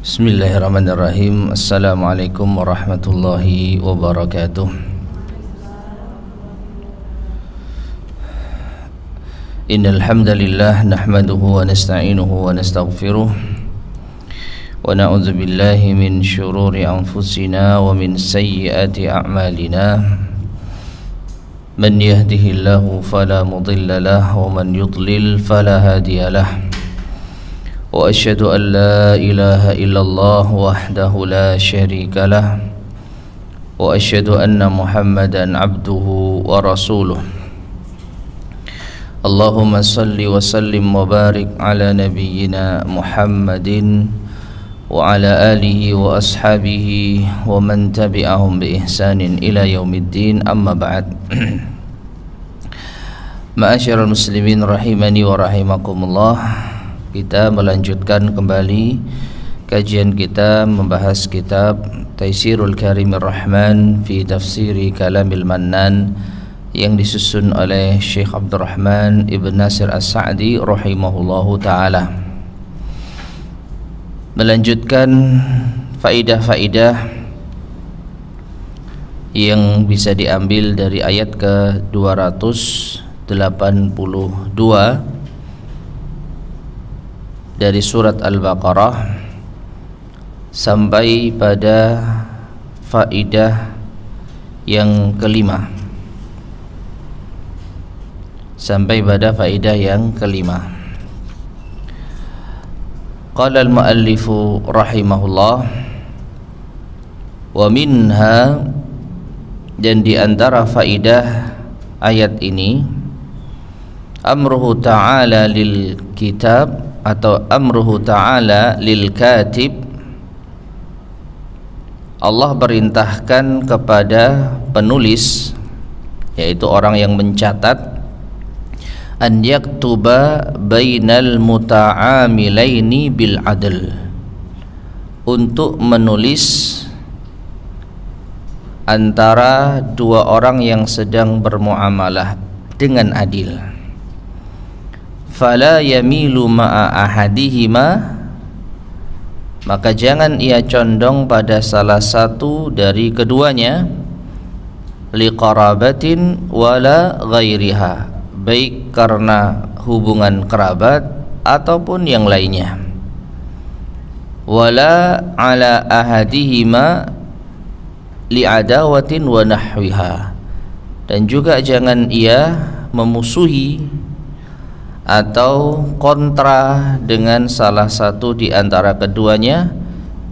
Bismillahirrahmanirrahim. Assalamualaikum warahmatullahi wabarakatuh. Innal hamdalillah nahmaduhu wa nasta'inuhu wa nastaghfiruh wa na'udzu billahi min shururi anfusina wa min sayyiati a'malina. Man yahdihillahu fala mudilla lahu wa man yudlil fala hadiya lahu. Wa asyhadu an la ilaha illallah wahdahu la syarika lah wa asyhadu anna Muhammadan abduhu wa rasuluh. Allahumma salli wa sallim wa barik ala nabiyyina Muhammadin wa ala alihi wa ashabihi wa man tabi'ahum bi ihsanin ila yaumiddin, amma ba'd. Ma'asyiral muslimin rahimani wa rahimakumullah. Kita melanjutkan kembali kajian kita membahas kitab Taisirul Karimir Rahman fi Tafsiri Kalamil Mannan yang disusun oleh Syekh Abdurrahman Ibn Nasir As-Sa'di rahimahullahu ta'ala. Melanjutkan faidah-faidah yang bisa diambil dari ayat ke 282 dari surat Al-Baqarah sampai pada faidah yang kelima. Qala al-muallifu rahimahullah, wa minha, dan di antara faidah ayat ini, amruhu ta'ala lil kitab atau amruhu ta'ala lil katib. Allah perintahkan kepada penulis, yaitu orang yang mencatat, an yaktuba bainal muta'amilaini bil adl, untuk menulis antara dua orang yang sedang bermuamalah dengan adil. Fala yamilu ma'a ahadihima, maka jangan ia condong pada salah satu dari keduanya, liqarabatin wala ghairiha, baik karena hubungan kerabat ataupun yang lainnya. Wala ala ahadihima li'adawatin wa nahwiha, dan juga jangan ia memusuhi atau kontra dengan salah satu di antara keduanya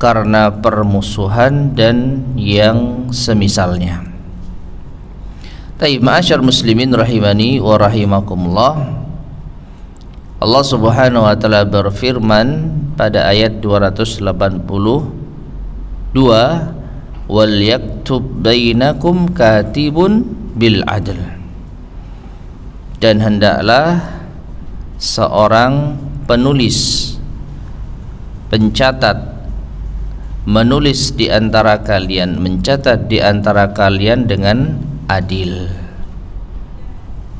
karena permusuhan dan yang semisalnya. Taib, ma'asyar muslimin rahimani wa rahimakumullah. Allah subhanahu wa ta'ala berfirman pada ayat 282, wal yaktub bainakum katibun bil adl, dan hendaklah seorang penulis, pencatat, menulis di antara kalian, mencatat di antara kalian dengan adil.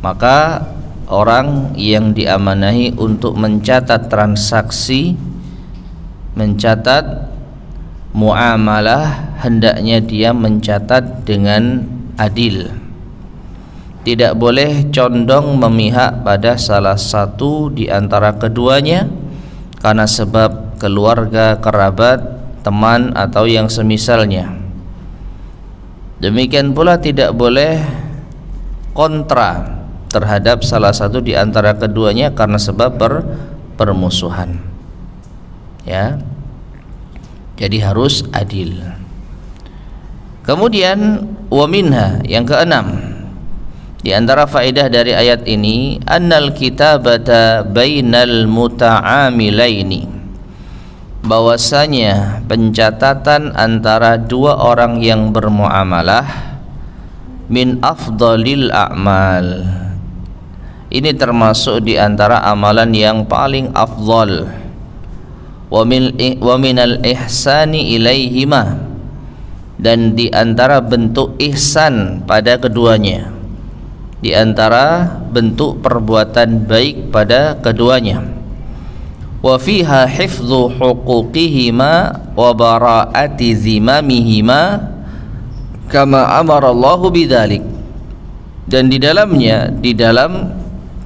Maka orang yang diamanahi untuk mencatat transaksi, mencatat muamalah, hendaknya dia mencatat dengan adil. Tidak boleh condong memihak pada salah satu di antara keduanya karena sebab keluarga, kerabat, teman atau yang semisalnya. Demikian pula tidak boleh kontra terhadap salah satu di antara keduanya karena sebab permusuhan. Ya. Jadi harus adil. Kemudian wa minha, yang keenam, di antara faedah dari ayat ini, annal kitabata bainal muta'amilaini, bahwasanya pencatatan antara dua orang yang bermuamalah, min afdalil a'mal, ini termasuk di antara amalan yang paling afdal. Wa minal ihsani ilaihima, dan di antara bentuk ihsan pada keduanya, di antara bentuk perbuatan baik pada keduanya. wa fiha hifdzu huquqihima wa bara'ati zimamihima kama amarallahu bidzalik. Dan di dalamnya, di dalam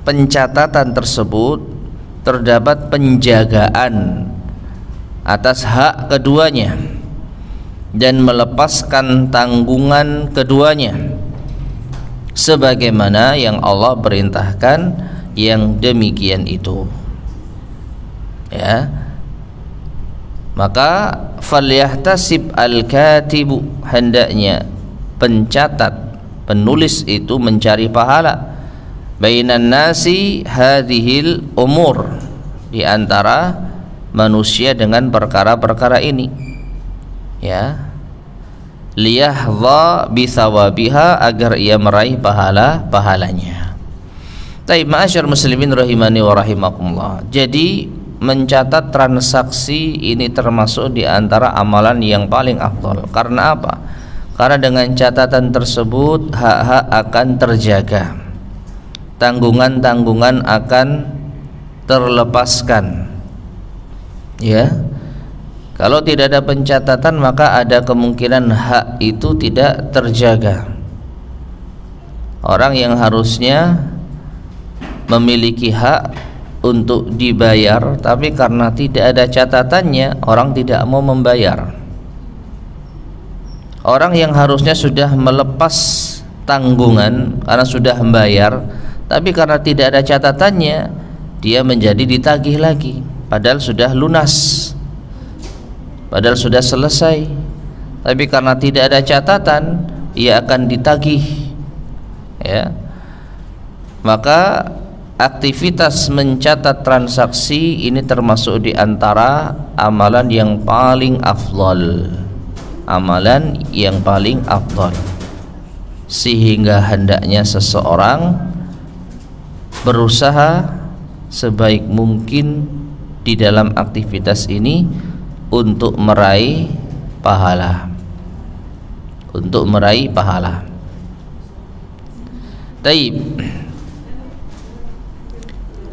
pencatatan tersebut terdapat penjagaan atas hak keduanya dan melepaskan tanggungan keduanya sebagaimana yang Allah perintahkan yang demikian itu. Ya, maka falyahtasib al-katibu, hendaknya pencatat, penulis itu mencari pahala bainan nasi hadhil umur, di antara manusia dengan perkara-perkara ini, ya, liyahdha bisawabiha, agar ia meraih pahalanya. Taib ma'asyar muslimin rahimani wa rahimakumullah. Jadi mencatat transaksi ini termasuk di antara amalan yang paling afdal. Karena apa? Karena dengan catatan tersebut hak-hak akan terjaga, tanggungan-tanggungan akan terlepaskan. Ya, kalau tidak ada pencatatan maka ada kemungkinan hak itu tidak terjaga. Orang yang harusnya memiliki hak untuk dibayar, tapi karena tidak ada catatannya orang tidak mau membayar. Orang yang harusnya sudah melepas tanggungan karena sudah membayar, tapi karena tidak ada catatannya dia menjadi ditagih lagi, padahal sudah lunas, padahal sudah selesai, tapi karena tidak ada catatan ia akan ditagih. Ya, maka aktivitas mencatat transaksi ini termasuk di antara amalan yang paling afdal, amalan yang paling afdal, sehingga hendaknya seseorang berusaha sebaik mungkin di dalam aktivitas ini untuk meraih pahala, untuk meraih pahala. Taib.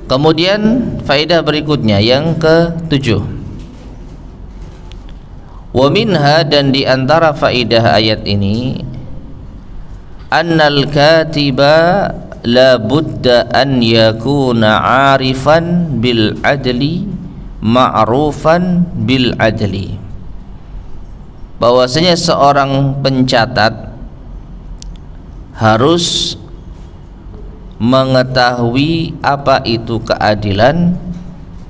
Kemudian faedah berikutnya yang ke-7. Wa minha, dan di antara faedah ayat ini, annal katiba la budda an yakuna 'arifan bil adli ma'rufan bil adli. Bahwasanya seorang pencatat harus mengetahui apa itu keadilan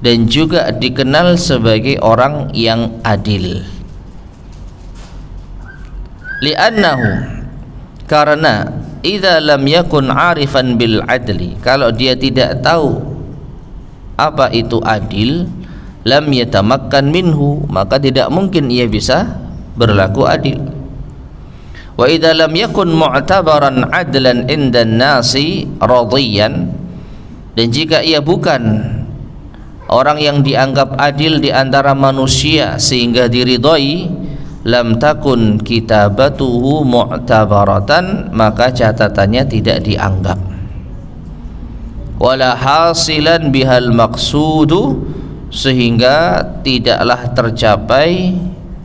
dan juga dikenal sebagai orang yang adil. Li'annahu, karena idza lam yakun 'arifan bil adli, kalau dia tidak tahu apa itu adil, lam yatamakkan minhu, maka tidak mungkin ia bisa berlaku adil. Wa idza lam yakun mu'tabaran adlan indan nasi radiyan, dan jika ia bukan orang yang dianggap adil di antara manusia sehingga diridhai, lam takun kitabatuhu mu'tabaratan, maka catatannya tidak dianggap. Wala hasilan bihal maqsudu, sehingga tidaklah tercapai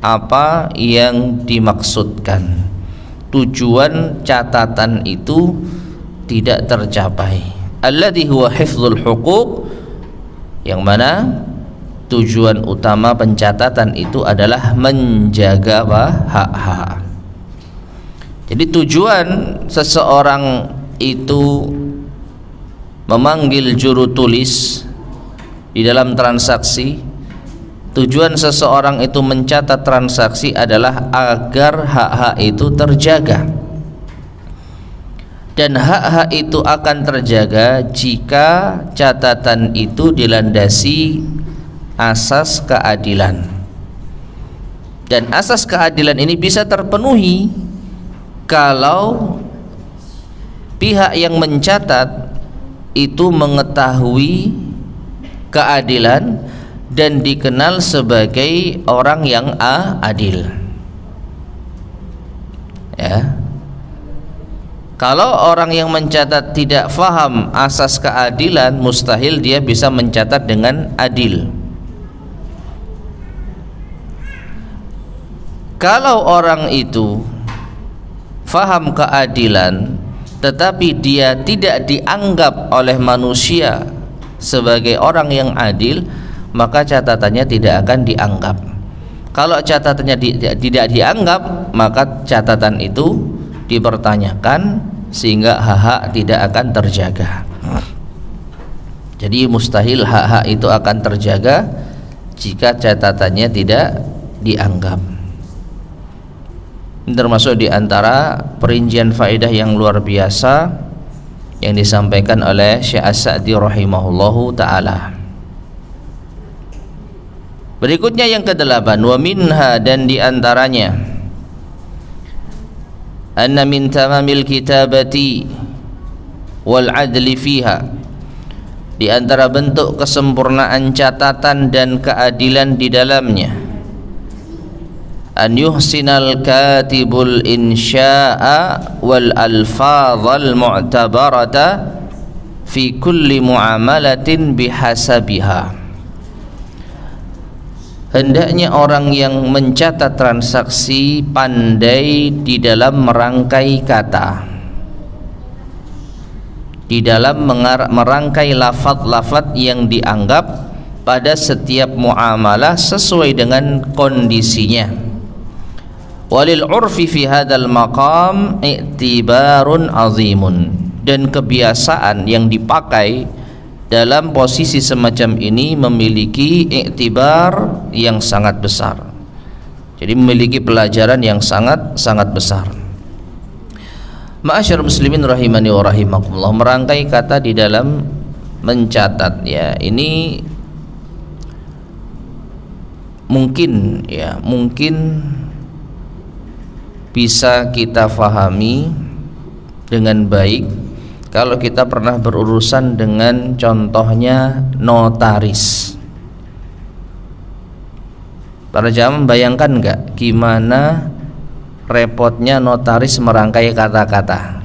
apa yang dimaksudkan. Tujuan catatan itu tidak tercapai. Alladhi huwa hifdzul huquq, yang mana tujuan utama pencatatan itu adalah menjaga hak-hak. Jadi tujuan seseorang itu memanggil juru tulis di dalam transaksi, tujuan seseorang itu mencatat transaksi adalah agar hak-hak itu terjaga. Dan hak-hak itu akan terjaga jika catatan itu dilandasi asas keadilan. Dan asas keadilan ini bisa terpenuhi kalau pihak yang mencatat itu mengetahui keadilan dan dikenal sebagai orang yang adil. Ya. Kalau orang yang mencatat tidak faham asas keadilan, mustahil dia bisa mencatat dengan adil. Kalau orang itu faham keadilan tetapi dia tidak dianggap oleh manusia sebagai orang yang adil, maka catatannya tidak akan dianggap. Kalau catatannya tidak dianggap, maka catatan itu dipertanyakan sehingga hak-hak tidak akan terjaga. Jadi mustahil hak-hak itu akan terjaga jika catatannya tidak dianggap. Ini termasuk di antara perincian faedah yang luar biasa yang disampaikan oleh Syekh As-Sa'di rahimahullahu ta'ala. Berikutnya yang ke-8, wa minha, dan di antaranya anna min tamamil kitabati wal adli fiha, di antara bentuk kesempurnaan catatan dan keadilan di dalamnya, an yuhsinal katibul insya'a wal alfadhal mu'tabarata fi kulli muamalatin bihasabiha. Hendaknya orang yang mencatat transaksi pandai di dalam merangkai kata, di dalam merangkai lafaz-lafaz yang dianggap pada setiap muamalah sesuai dengan kondisinya. Walil urfi fi hadzal maqam i'tibarun azimun, dan kebiasaan yang dipakai dalam posisi semacam ini memiliki i'tibar yang sangat besar. Jadi memiliki pelajaran yang sangat besar. Ma'asyar muslimin rahimani wa rahimakumullah, merangkai kata di dalam mencatat, ya, ini mungkin bisa kita fahami dengan baik kalau kita pernah berurusan dengan contohnya notaris. Para jamaah bayangkan nggak gimana repotnya notaris merangkai kata-kata?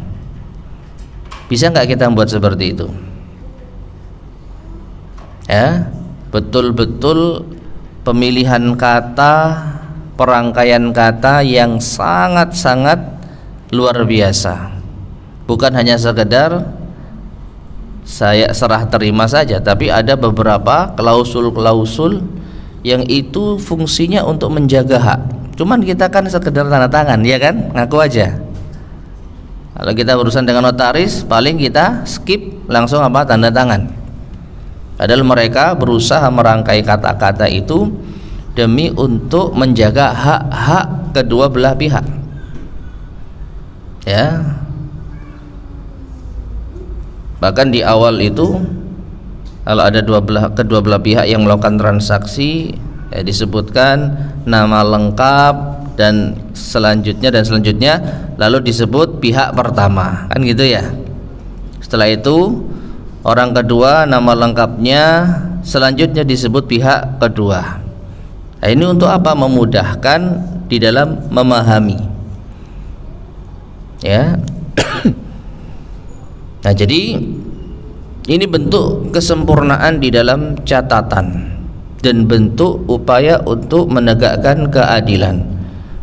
Bisa nggak kita buat seperti itu? Ya, betul-betul pemilihan kata, perangkaian kata yang sangat-sangat luar biasa. Bukan hanya sekedar saya serah terima saja, tapi ada beberapa klausul-klausul yang itu fungsinya untuk menjaga hak. Cuman kita kan sekedar tanda tangan, ya kan? Ngaku aja. Kalau kita berurusan dengan notaris, paling kita skip langsung tanda tangan. Padahal mereka berusaha merangkai kata-kata itu demi untuk menjaga hak-hak kedua belah pihak. Ya. Bahkan di awal itu kalau ada kedua belah pihak yang melakukan transaksi, ya, disebutkan nama lengkap dan selanjutnya lalu disebut pihak pertama, kan gitu ya. Setelah itu orang kedua nama lengkapnya, selanjutnya disebut pihak kedua. Nah, ini untuk apa? Memudahkan di dalam memahami, ya. Nah, jadi ini bentuk kesempurnaan di dalam catatan dan bentuk upaya untuk menegakkan keadilan.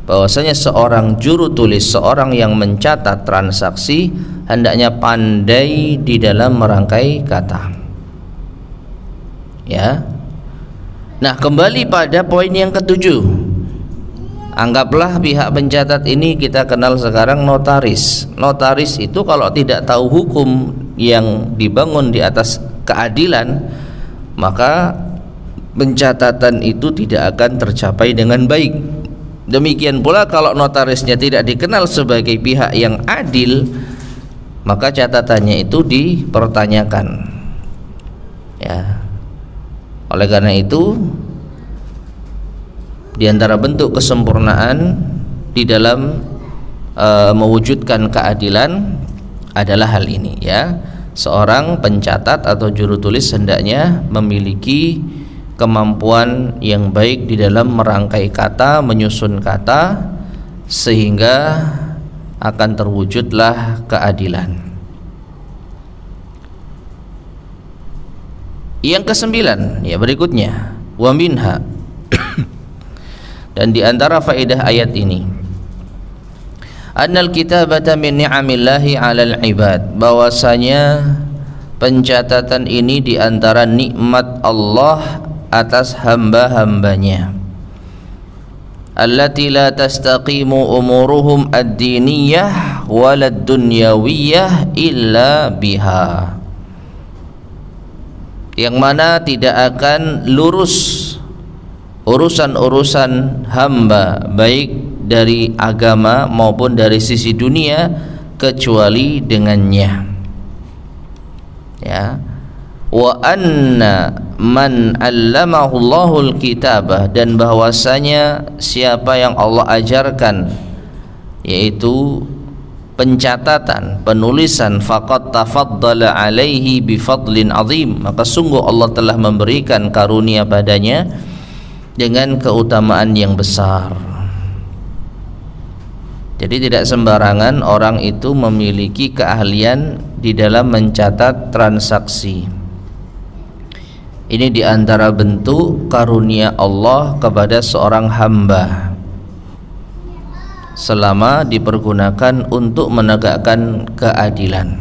Bahwasanya seorang juru tulis, seorang yang mencatat transaksi, hendaknya pandai di dalam merangkai kata. Ya. Nah, kembali pada poin yang ke-7. Anggaplah pihak pencatat ini kita kenal sekarang notaris. Notaris itu kalau tidak tahu hukum yang dibangun di atas keadilan, maka pencatatan itu tidak akan tercapai dengan baik. Demikian pula kalau notarisnya tidak dikenal sebagai pihak yang adil, maka catatannya itu dipertanyakan. Ya. Oleh karena itu, di antara bentuk kesempurnaan di dalam mewujudkan keadilan adalah hal ini, ya. Seorang pencatat atau juru tulis hendaknya memiliki kemampuan yang baik di dalam merangkai kata, menyusun kata, sehingga akan terwujudlah keadilan. Yang ke-9, ya, berikutnya, wa minha, Dan di antara faedah ayat ini, annal kitabata min ni'amillahi 'alal ibad, bahwasanya pencatatan ini di antara nikmat Allah atas hamba-hambanya. Allati la tastaqimu umuruhum ad-diniyah walad dunyawiyah illa biha, yang mana tidak akan lurus urusan-urusan hamba baik dari agama maupun dari sisi dunia kecuali dengannya. Ya. Wa anna man 'allamahu Allahul kitabah, dan bahwasanya siapa yang Allah ajarkan yaitu pencatatan, penulisan, faqad tafaddala alaihi bifadlin azim, maka sungguh Allah telah memberikan karunia padanya dengan keutamaan yang besar. Jadi tidak sembarangan orang itu memiliki keahlian di dalam mencatat transaksi. Ini di antara bentuk karunia Allah kepada seorang hamba selama dipergunakan untuk menegakkan keadilan.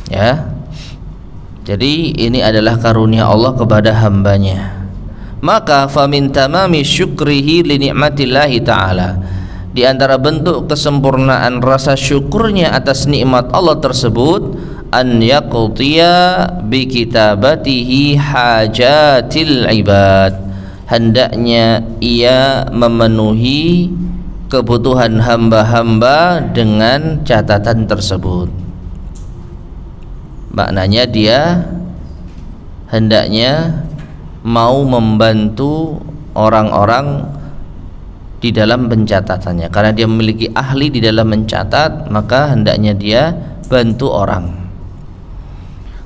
Ya. Jadi ini adalah karunia Allah kepada hambanya. Maka famin tamami syukrihi li ni'matillahi ta'ala, di antara bentuk kesempurnaan rasa syukurnya atas nikmat Allah tersebut, an yaqtiya bi kitabatihi hajatil ibad, hendaknya ia memenuhi kebutuhan hamba-hamba dengan catatan tersebut. Maknanya dia hendaknya mau membantu orang-orang di dalam pencatatannya, karena dia memiliki ahli di dalam mencatat, maka hendaknya dia bantu orang.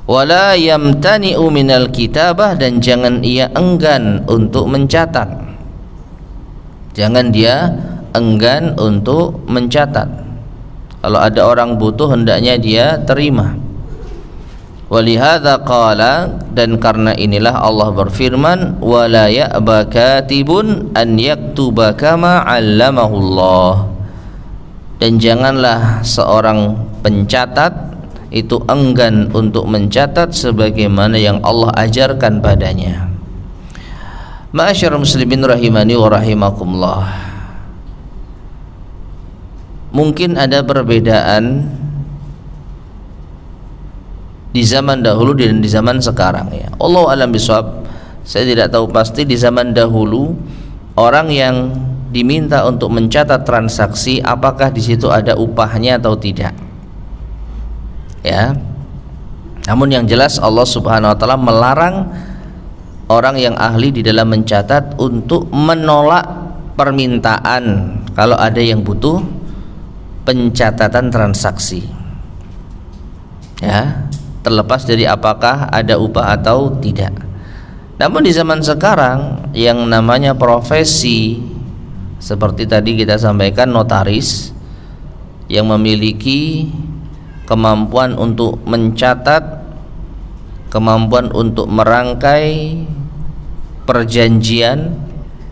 Wala yamtani'u minal kitabah, dan jangan ia enggan untuk mencatat. Jangan dia enggan untuk mencatat. Kalau ada orang butuh hendaknya dia terima. Walihadza qala, dan karena inilah Allah berfirman, wala ya'ba katibun an yaktuba kama 'allamahullah, dan janganlah seorang pencatat itu enggan untuk mencatat sebagaimana yang Allah ajarkan padanya. Ma'asyiral muslimin rahimani wa rahimakumullah, mungkin ada perbedaan di zaman dahulu dan di zaman sekarang, ya. Allahu a'lam bishawab. Saya tidak tahu pasti di zaman dahulu orang yang diminta untuk mencatat transaksi, apakah di situ ada upahnya atau tidak. Ya. Namun yang jelas Allah Subhanahu wa taala melarang orang yang ahli di dalam mencatat untuk menolak permintaan kalau ada yang butuh pencatatan transaksi. Ya. Terlepas dari apakah ada upah atau tidak. Namun di zaman sekarang yang namanya profesi seperti tadi kita sampaikan, notaris yang memiliki kemampuan untuk mencatat, kemampuan untuk merangkai perjanjian,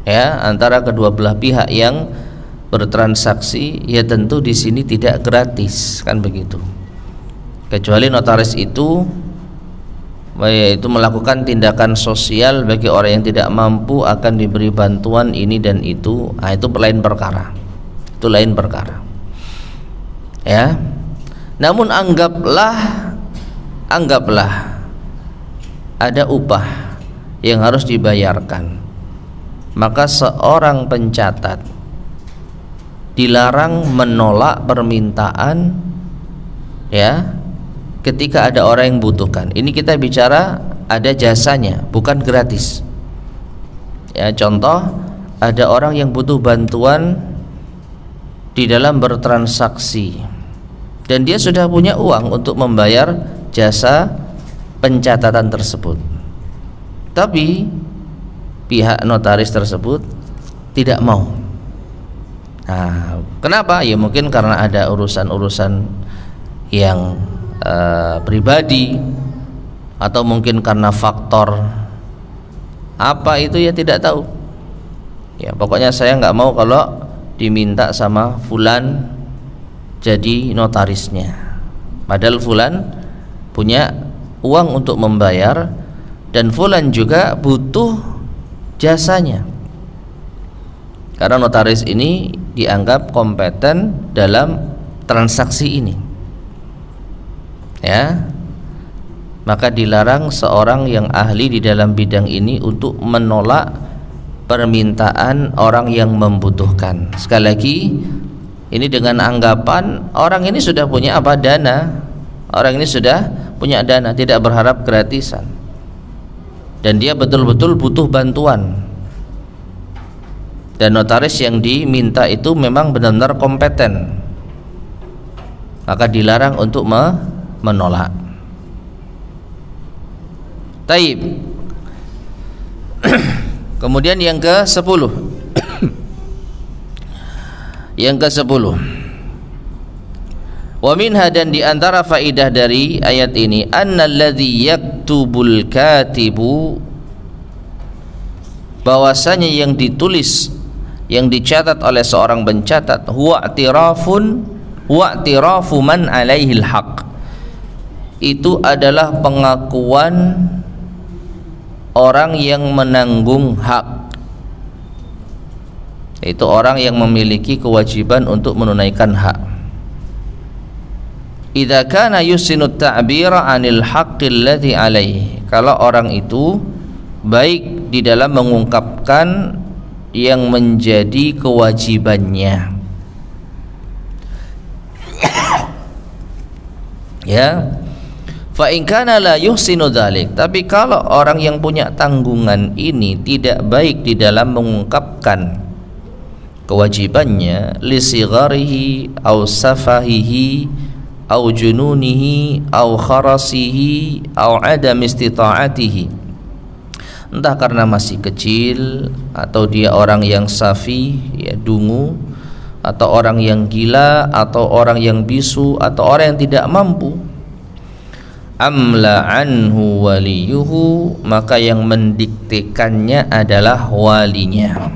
ya, antara kedua belah pihak yang bertransaksi, ya tentu di sini tidak gratis, kan begitu. Kecuali notaris itu yaitu melakukan tindakan sosial bagi orang yang tidak mampu, akan diberi bantuan ini dan itu. Nah, itu lain perkara. Itu lain perkara. Ya. Namun anggaplah ada upah yang harus dibayarkan. Maka seorang pencatat dilarang menolak permintaan, ya, ketika ada orang yang butuhkan. Ini kita bicara ada jasanya, bukan gratis. Ya, contoh, ada orang yang butuh bantuan di dalam bertransaksi dan dia sudah punya uang untuk membayar jasa pencatatan tersebut. Tapi pihak notaris tersebut tidak mau. Nah, kenapa? Ya mungkin karena ada urusan-urusan yang pribadi, atau mungkin karena faktor apa itu, ya tidak tahu. Ya, pokoknya saya nggak mau kalau diminta sama fulan jadi notarisnya. Padahal fulan punya uang untuk membayar dan fulan juga butuh jasanya. Karena notaris ini dianggap kompeten dalam transaksi ini. Ya. Maka dilarang seorang yang ahli di dalam bidang ini untuk menolak permintaan orang yang membutuhkan. Sekali lagi, ini dengan anggapan orang ini sudah punya dana. Orang ini sudah punya dana, tidak berharap gratisan. Dan dia betul-betul butuh bantuan. Dan notaris yang diminta itu memang benar-benar kompeten. Maka dilarang untuk menolak. Taib. Kemudian yang ke-10. Yang ke-10. Wa minha, dan di antara faidah dari ayat ini, annalladzi yaktubul katibu, bahwasanya yang ditulis, yang dicatat oleh seorang pencatat, huwa i'tirafu man alaihil haq, itu adalah pengakuan orang yang menanggung hak, itu orang yang memiliki kewajiban untuk menunaikan hak. Idza kana yusinu ta'bira 'anil haqqil ladzi alaihi, kalau orang itu baik di dalam mengungkapkan yang menjadi kewajibannya. Ya, fa in kana la yuhsinu dzalik, tapi kalau orang yang punya tanggungan ini tidak baik di dalam mengungkapkan kewajibannya, li sigharihi aw safahihi aw jununihi aw kharasihi aw adam istita'atihi, entah karena masih kecil atau dia orang yang safi, ya dungu, atau orang yang gila, atau orang yang bisu, atau orang yang tidak mampu, amla anhu waliyuhu, maka yang mendiktekannya adalah walinya.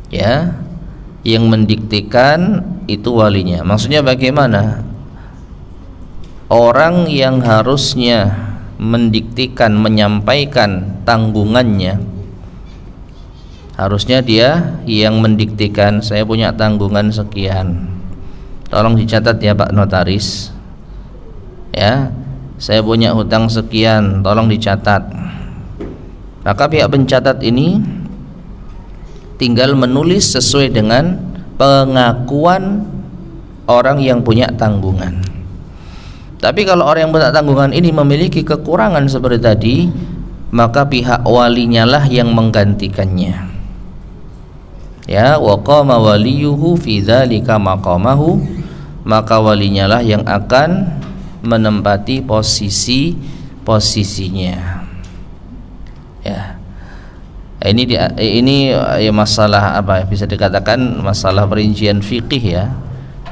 Ya, yang mendiktekan itu walinya. Maksudnya bagaimana? Orang yang harusnya mendiktekan, menyampaikan tanggungannya, harusnya dia yang mendiktekan, saya punya tanggungan sekian, tolong dicatat ya Pak Notaris. Ya, saya punya hutang sekian, tolong dicatat. Maka pihak pencatat ini tinggal menulis sesuai dengan pengakuan orang yang punya tanggungan. Tapi kalau orang yang punya tanggungan ini memiliki kekurangan seperti tadi, maka pihak walinya lah yang menggantikannya. Ya, wa qama waliyuhu fi dzalika maqamahu, maka walinya lah yang akan menempati posisinya. Ya. Ini ya masalah apa, bisa dikatakan masalah perincian fikih ya.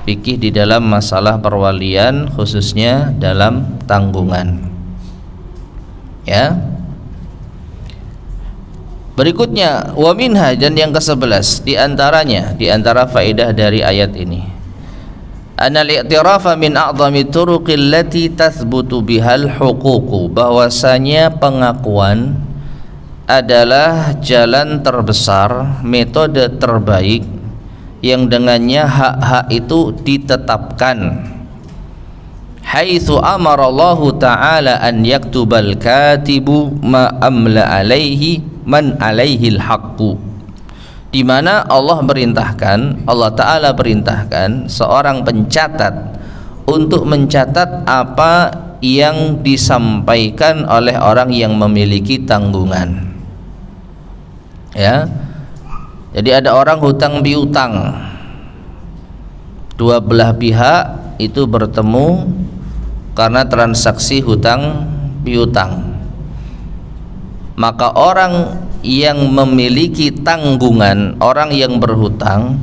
Fikih di dalam masalah perwalian, khususnya dalam tanggungan. Ya. Berikutnya, wa minha, dan yang ke-11 di antara faedah dari ayat ini, anal i'tirafa min a'zami turuqil lati tathbutu bihal huququ, bahwasanya pengakuan adalah jalan terbesar, metode terbaik yang dengannya hak-hak itu ditetapkan. Haitsu amara Allah Ta'ala an yaktubal katibu ma amla alaihi man alaihil haqqu, di mana Allah Ta'ala perintahkan seorang pencatat untuk mencatat apa yang disampaikan oleh orang yang memiliki tanggungan. Ya, jadi ada orang hutang piutang, dua belah pihak itu bertemu karena transaksi hutang piutang. Maka orang yang memiliki tanggungan, orang yang berhutang,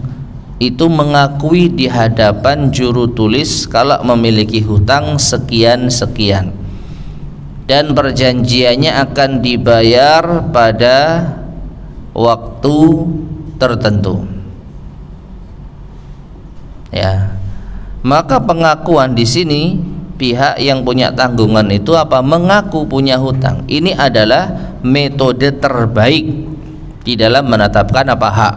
itu mengakui di hadapan juru tulis kalau memiliki hutang sekian-sekian, dan perjanjiannya akan dibayar pada waktu tertentu. Ya, maka pengakuan di sini pihak yang punya tanggungan itu apa? Mengaku punya hutang. Ini adalah metode terbaik di dalam menetapkan apa? Hak.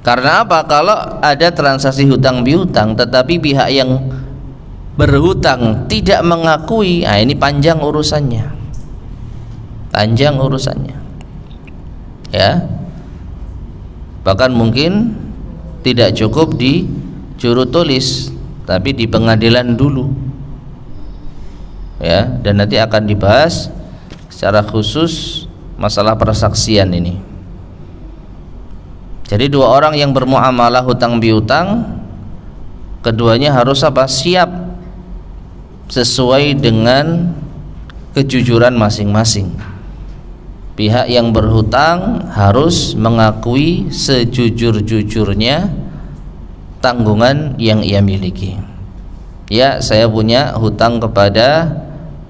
Karena apa? Kalau ada transaksi hutang piutang tetapi pihak yang berhutang tidak mengakui, nah ini panjang urusannya. Panjang urusannya. Ya. Bahkan mungkin tidak cukup di juru tulis, tapi di pengadilan dulu. Ya, dan nanti akan dibahas secara khusus masalah persaksian ini. Jadi dua orang yang bermuamalah hutang piutang, keduanya harus apa? Siap sesuai dengan kejujuran masing-masing. Pihak yang berhutang harus mengakui sejujur-jujurnya tanggungan yang ia miliki. Ya, saya punya hutang kepada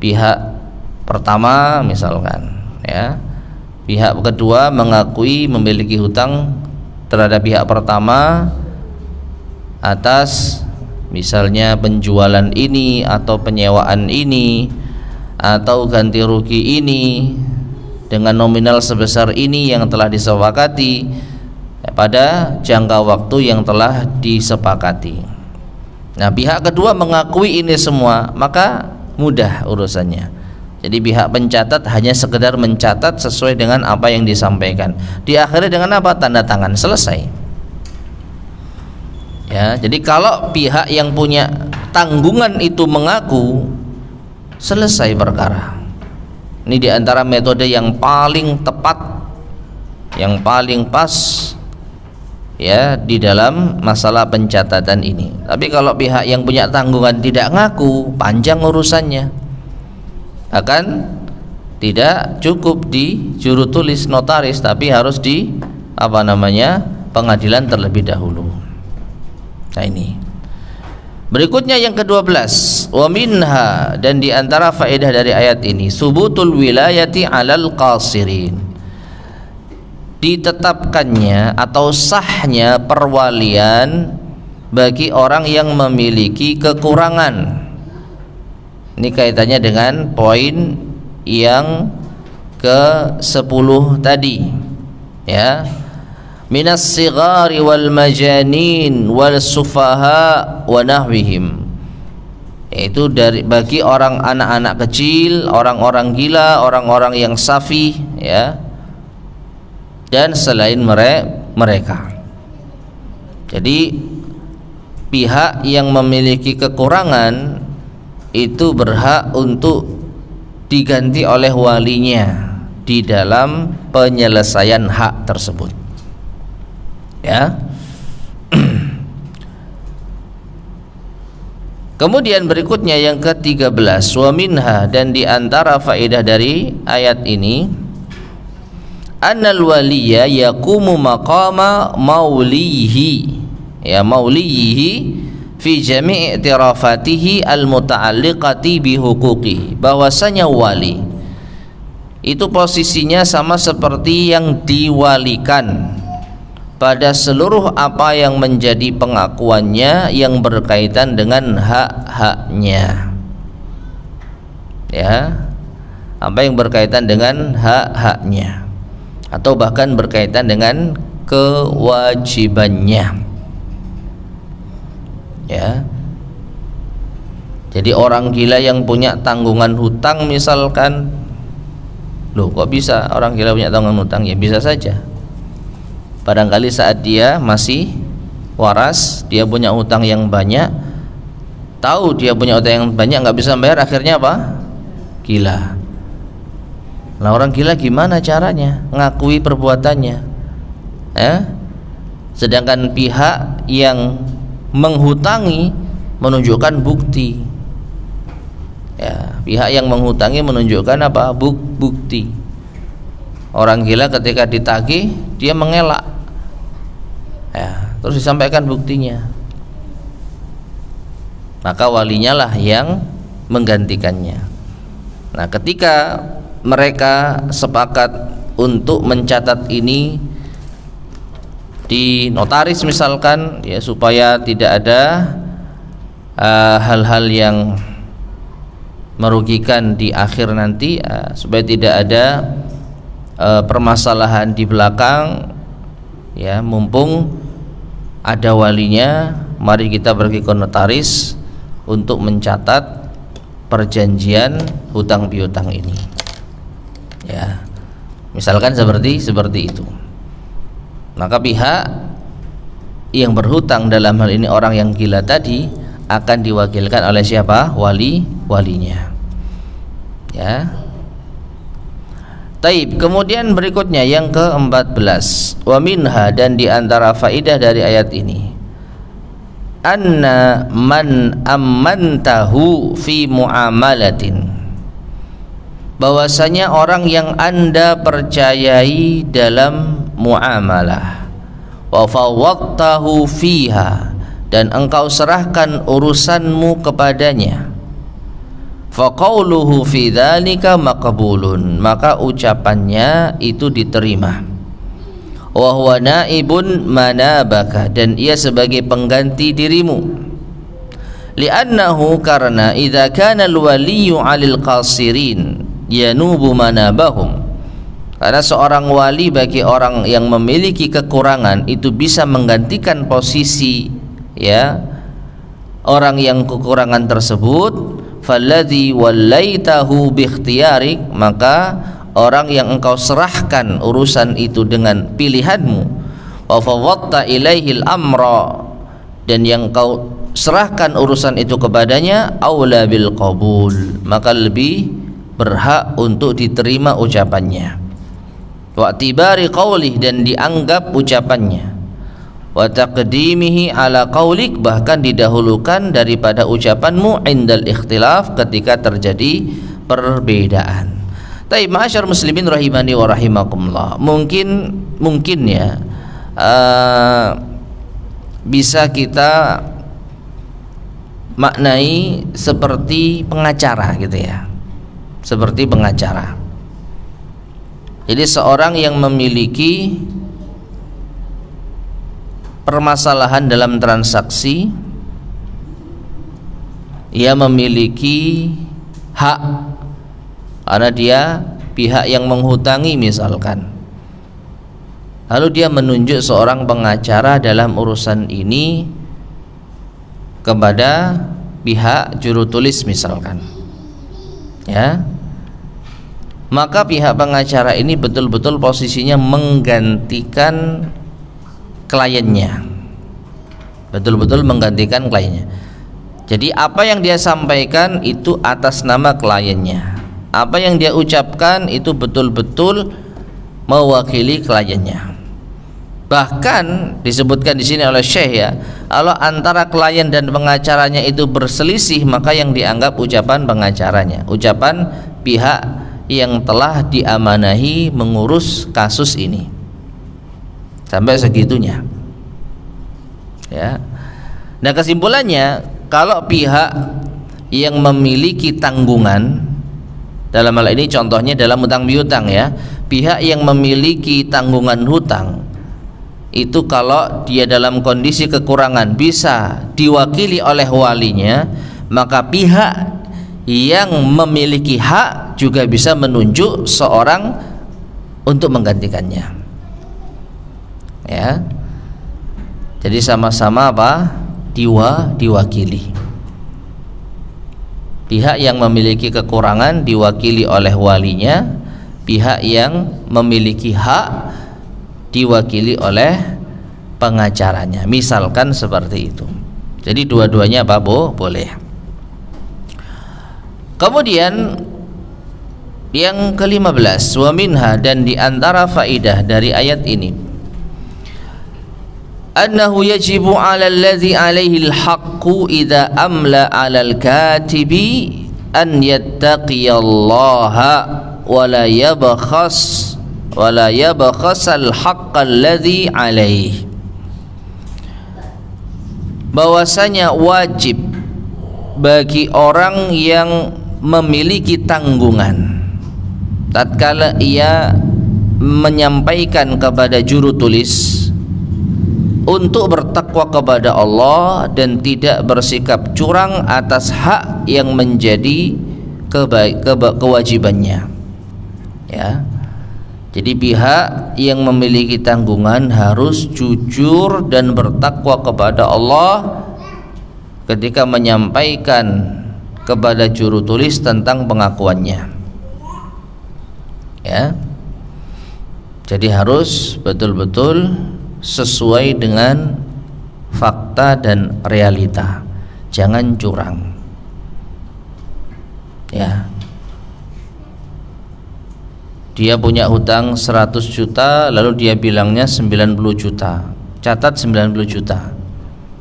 pihak pertama misalkan, ya. Pihak kedua mengakui memiliki hutang terhadap pihak pertama atas misalnya penjualan ini atau penyewaan ini atau ganti rugi ini dengan nominal sebesar ini yang telah disepakati pada jangka waktu yang telah disepakati. Nah, pihak kedua mengakui ini semua, maka mudah urusannya. Jadi pihak pencatat hanya sekedar mencatat sesuai dengan apa yang disampaikan. Diakhiri dengan apa? Tanda tangan, selesai. Ya, jadi kalau pihak yang punya tanggungan itu mengaku, selesai perkara. Ini diantara metode yang paling tepat, yang paling pas, ya, di dalam masalah pencatatan ini. Tapi kalau pihak yang punya tanggungan tidak ngaku, panjang urusannya. Akan tidak cukup di juru tulis notaris, tapi harus di pengadilan terlebih dahulu. Nah, ini berikutnya yang ke-12, wa minha, dan di antara faedah dari ayat ini subutul wilayati 'alal qasirin, ditetapkannya atau sahnya perwalian bagi orang yang memiliki kekurangan. Ini kaitannya dengan poin yang ke-10 tadi, ya. Minas sigari wal majanin wal sufaha wa nahwihim, yaitu bagi orang anak-anak kecil, orang-orang gila, orang-orang yang safi, ya, dan selain mereka. Jadi pihak yang memiliki kekurangan itu berhak untuk diganti oleh walinya di dalam penyelesaian hak tersebut, ya. Kemudian berikutnya yang ke-13, wa minha, dan di antara faedah dari ayat ini annal waliya yaqumu maqama maulihi, ya, maulihi fi jami' i'tirafatihi al-muta'alliqati bihuquqi, bahwasanya wali itu posisinya sama seperti yang diwalikan pada seluruh apa yang menjadi pengakuannya yang berkaitan dengan hak-haknya, ya, apa yang berkaitan dengan hak-haknya atau bahkan berkaitan dengan kewajibannya, ya. Jadi orang gila yang punya tanggungan hutang misalkan, loh kok bisa orang gila punya tanggungan hutang? Ya bisa saja, barangkali saat dia masih waras, dia punya hutang yang banyak, tahu dia punya hutang yang banyak, nggak bisa bayar, akhirnya apa? Gila. Nah, orang gila gimana caranya ngakui perbuatannya, ya? Sedangkan pihak yang menghutangi menunjukkan bukti, ya, pihak yang menghutangi menunjukkan apa? Bukti. Orang gila ketika ditagih dia mengelak, ya, terus disampaikan buktinya, maka walinya lah yang menggantikannya. Nah, ketika mereka sepakat untuk mencatat ini di notaris misalkan, ya, supaya tidak ada hal-hal yang merugikan di akhir nanti, supaya tidak ada permasalahan di belakang, ya, mumpung ada walinya, mari kita pergi ke notaris untuk mencatat perjanjian hutang piutang ini, ya, misalkan seperti itu. Maka pihak yang berhutang, dalam hal ini orang yang gila tadi, akan diwakilkan oleh siapa? Walinya, ya. Taib. Kemudian berikutnya yang ke-14, wa minha, dan di antara faidah dari ayat ini, anna man ammantahu fi muamalatin, bahwasanya orang yang Anda percayai dalam muamalah, wa fawwadtahu fiha, dan engkau serahkan urusanmu kepadanya, faqauluhu fi dzalika maqbulun, maka ucapannya itu diterima, wa huwa naibun manabaka, dan ia sebagai pengganti dirimu, li'annahu, karena idza kana al-waliyyu 'alil qasirin yanubu manabahum, karena seorang wali bagi orang yang memiliki kekurangan itu bisa menggantikan posisi, ya, orang yang kekurangan tersebut. Falladzi wallaitahu biikhtiyarik, maka orang yang engkau serahkan urusan itu dengan pilihanmu, wa fawwadta ilaihil amra, dan yang engkau serahkan urusan itu kepadanya, aula bil qabul, maka lebih berhak untuk diterima ucapannya, wa tibari qaulih, dan dianggap ucapannya, wa taqdimihi ala qaulik, bahkan didahulukan daripada ucapanmu, indal ikhtilaf, ketika terjadi perbedaan. Tapi ma'asyar muslimin rahimani wa rahimakumullah, mungkin ya, bisa kita maknai seperti pengacara gitu ya, seperti pengacara. Jadi seorang yang memiliki permasalahan dalam transaksi, ia memiliki hak karena dia pihak yang menghutangi misalkan, lalu dia menunjuk seorang pengacara dalam urusan ini kepada pihak juru tulis misalkan, ya, maka pihak pengacara ini betul-betul posisinya menggantikan kliennya, betul-betul menggantikan kliennya. Jadi apa yang dia sampaikan itu atas nama kliennya, apa yang dia ucapkan itu betul-betul mewakili kliennya. Bahkan disebutkan di sini oleh Syekh, ya, kalau antara klien dan pengacaranya itu berselisih, maka yang dianggap ucapan pengacaranya, ucapan pihak yang telah diamanahi mengurus kasus ini. Sampai segitunya, ya. Nah, kesimpulannya, kalau pihak yang memiliki tanggungan, dalam hal ini contohnya dalam hutang piutang, ya, pihak yang memiliki tanggungan hutang itu kalau dia dalam kondisi kekurangan bisa diwakili oleh walinya, maka pihak yang memiliki hak juga bisa menunjuk seorang untuk menggantikannya, ya. Jadi sama-sama apa? Diwakili. Pihak yang memiliki kekurangan diwakili oleh walinya, pihak yang memiliki hak diwakili oleh pengacaranya, misalkan seperti itu. Jadi dua-duanya apa, boleh. Kemudian yang ke-15, wa minha, dan di antara faidah dari ayat ini, annahu yajibu 'ala alladhi 'alaihi al-haqqu idza amla 'ala al-katibi an yattaqiyallaha wa la yabkhas al-haqqa alladhi 'alaihi, bahwasanya wajib bagi orang yang memiliki tanggungan tatkala ia menyampaikan kepada juru tulis untuk bertakwa kepada Allah dan tidak bersikap curang atas hak yang menjadi kewajibannya. Ya. Jadi pihak yang memiliki tanggungan harus jujur dan bertakwa kepada Allah ketika menyampaikan kepada juru tulis tentang pengakuannya. Ya. Jadi harus betul-betul sesuai dengan fakta dan realita. Jangan curang. Ya. Dia punya hutang 100 juta lalu dia bilangnya 90 juta. Catat 90 juta.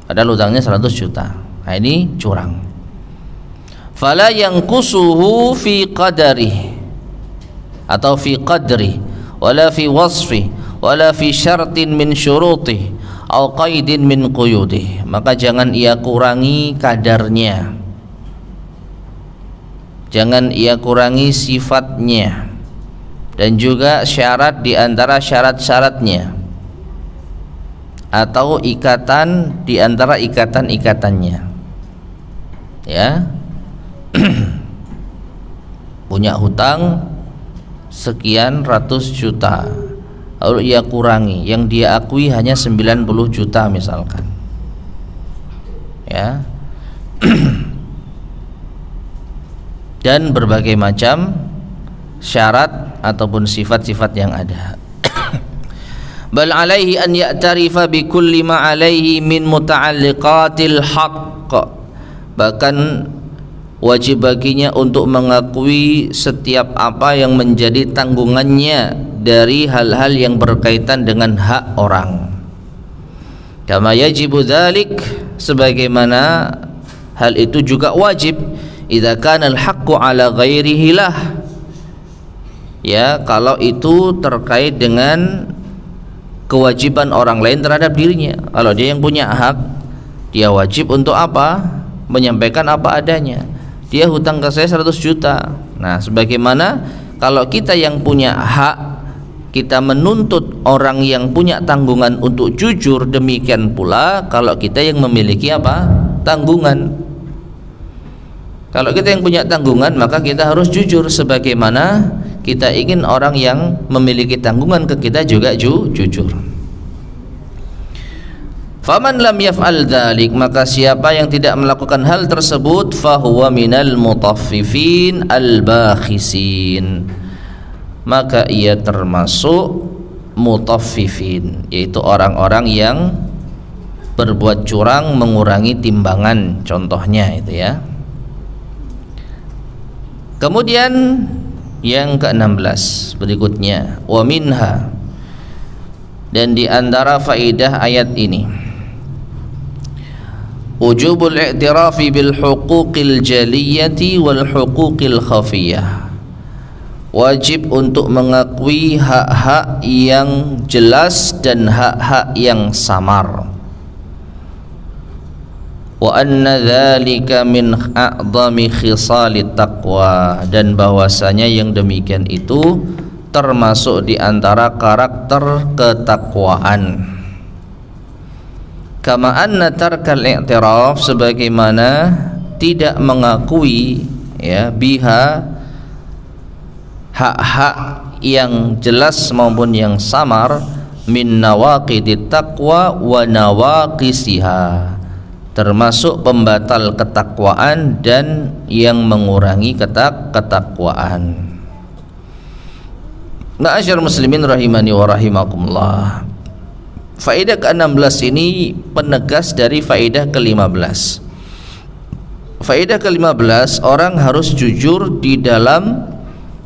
Padahal hutangnya 100 juta. Nah, ini curang. Fala yanqusuhu fi qadari atau fi qadri wala fi wasfi wala fi syartin min syuruti au qaidin min quyudi. Maka jangan ia kurangi kadarnya, jangan ia kurangi sifatnya, dan juga syarat di antara syarat-syaratnya atau ikatan di antara ikatan-ikatannya. Ya. Punya hutang sekian ratus juta lalu ia kurangi, yang dia akui hanya 90 juta misalkan. Ya. Dan berbagai macam syarat ataupun sifat-sifat yang ada. Bal alaihi an ya'tarifa bi kulli ma alaihi min muta'alliqatil haqq. Bahkan wajib baginya untuk mengakui setiap apa yang menjadi tanggungannya dari hal-hal yang berkaitan dengan hak orang. Kama yajibu dzalik, sebagaimana hal itu juga wajib idza kana al-haqqu ala ghairihi lah. Ya, kalau itu terkait dengan kewajiban orang lain terhadap dirinya. Kalau dia yang punya hak, dia wajib untuk apa? Menyampaikan apa adanya. Dia hutang ke saya 100 juta. Nah, sebagaimana kalau kita yang punya hak, kita menuntut orang yang punya tanggungan untuk jujur, demikian pula kalau kita yang memiliki apa? Tanggungan. Kalau kita yang punya tanggungan, maka kita harus jujur sebagaimana kita ingin orang yang memiliki tanggungan ke kita juga jujur. Faman lam yaf'al dzalik, maka siapa yang tidak melakukan hal tersebut, fahuwa minal mutaffifin al-bakhisin, maka ia termasuk mutaffifin, yaitu orang-orang yang berbuat curang, mengurangi timbangan, contohnya itu ya. Kemudian yang ke-16 berikutnya, wa minha, dan di antara faedah ayat ini, wujubul i'tirafi bil huquqil jaliyati wal huquqil khafiyah. Wajib untuk mengakui hak-hak yang jelas dan hak-hak yang samar. Wa anna dzalika min a'dhami khisalit taqwa, dan bahwasanya yang demikian itu termasuk di antara karakter ketakwaan. Kama anna tarkal i'tiraf, sebagaimana tidak mengakui ya biha hak-hak yang jelas maupun yang samar, min nawaqidit taqwa wa nawaqisiha, termasuk pembatal ketakwaan dan yang mengurangi ketakwaan. Ma'asyar muslimin rahimani wa rahimakumullah. Faedah ke-16 ini penegas dari faedah ke-15. Faedah ke-15, orang harus jujur di dalam